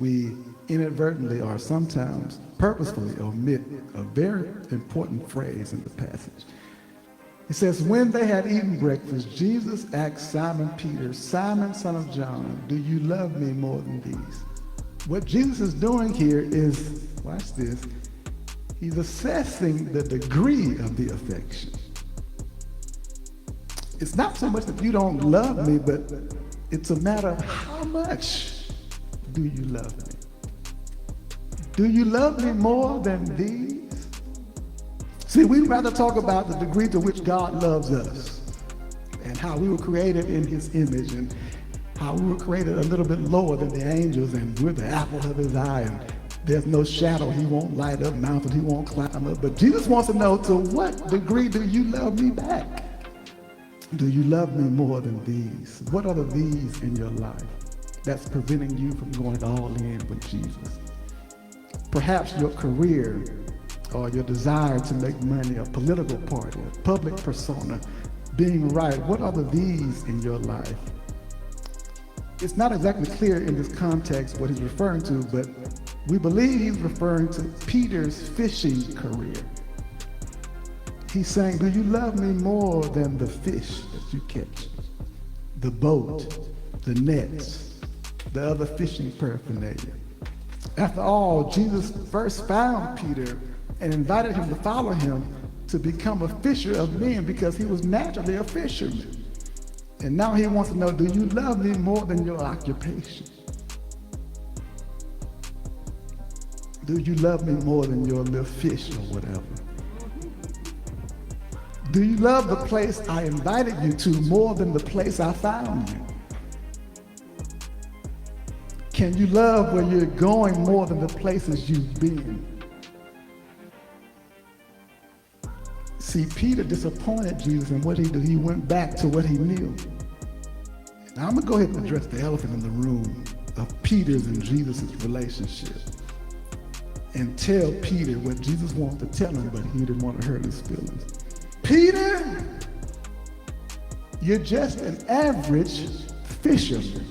we inadvertently or sometimes purposefully omit a very important phrase in the passage. It says, when they had eaten breakfast, Jesus asked Simon Peter, Simon, son of John, do you love me more than these? What Jesus is doing here is, watch this, he's assessing the degree of the affection. It's not so much that you don't love me, but it's a matter of how much do you love me? Do you love me more than these? See, we'd rather talk about the degree to which God loves us and how we were created in his image and how we were created a little bit lower than the angels and we're the apple of his eye and there's no shadow he won't light up, mountain he won't climb up. But Jesus wants to know, to what degree do you love me back? Do you love me more than these? What are the these in your life that's preventing you from going all in with Jesus? Perhaps your career or your desire to make money, a political party, a public persona, being right. What are the these in your life? It's not exactly clear in this context what he's referring to, but we believe he's referring to Peter's fishing career. He's saying, do you love me more than the fish that you catch? The boat, the nets, the other fishing paraphernalia. After all, Jesus first found Peter and invited him to follow him to become a fisher of men because he was naturally a fisherman. And now he wants to know, do you love me more than your occupation? Do you love me more than your little fish or whatever? Do you love the place I invited you to more than the place I found you? Can you love where you're going more than the places you've been? See, Peter disappointed Jesus, and what he did, he went back to what he knew. Now I'm gonna go ahead and address the elephant in the room of Peter's and Jesus' relationship and tell Peter what Jesus wanted to tell him, but he didn't want to hurt his feelings. Peter, you're just an average fisherman.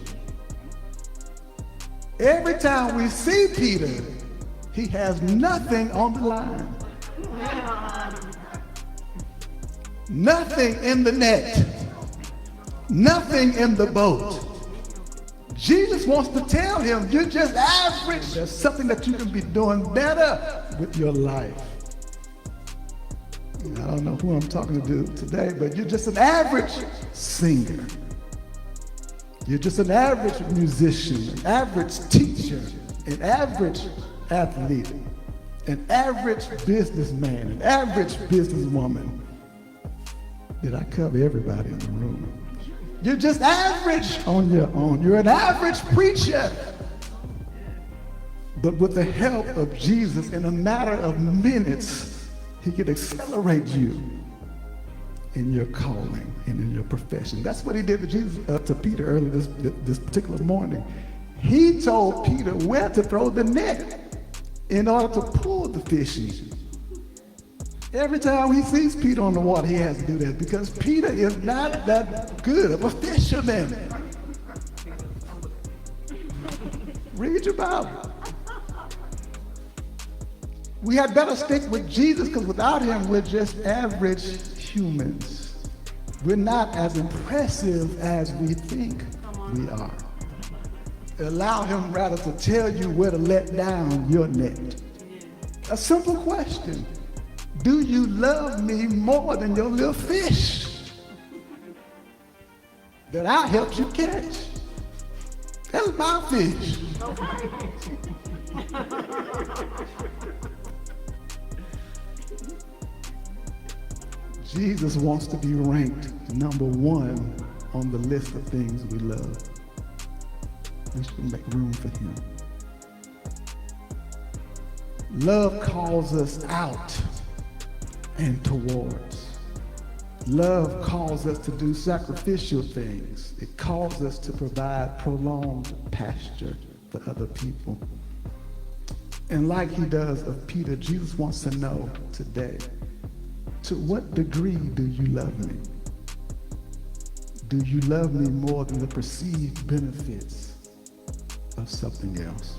Every time we see Peter, he has nothing on the line. Nothing in the net. Nothing in the boat. Jesus wants to tell him, you're just average. There's something that you can be doing better with your life. I don't know who I'm talking to today, but you're just an average singer. You're just an average musician, an average teacher, an average athlete, an average businessman, an average businesswoman. Did I cover everybody in the room? You're just average on your own. You're an average preacher. But with the help of Jesus, in a matter of minutes, he could accelerate you in your calling and in your profession. That's what he did to Jesus, to Peter earlier this particular morning. He told Peter where to throw the net in order to pull the fish in. Every time he sees Peter on the water, he has to do that because Peter is not that good of a fisherman. Read your Bible. We had better stick with Jesus because without him, we're just average humans. We're not as impressive as we think we are. Allow him rather to tell you where to let down your net. A simple question. Do you love me more than your little fish that I helped you catch? That's my fish. Jesus wants to be ranked number one on the list of things we love. We should make room for him. Love calls us out and towards. Love calls us to do sacrificial things. It calls us to provide prolonged pasture for other people. And like he does of Peter, Jesus wants to know today, to what degree do you love me? Do you love me more than the perceived benefits of something else?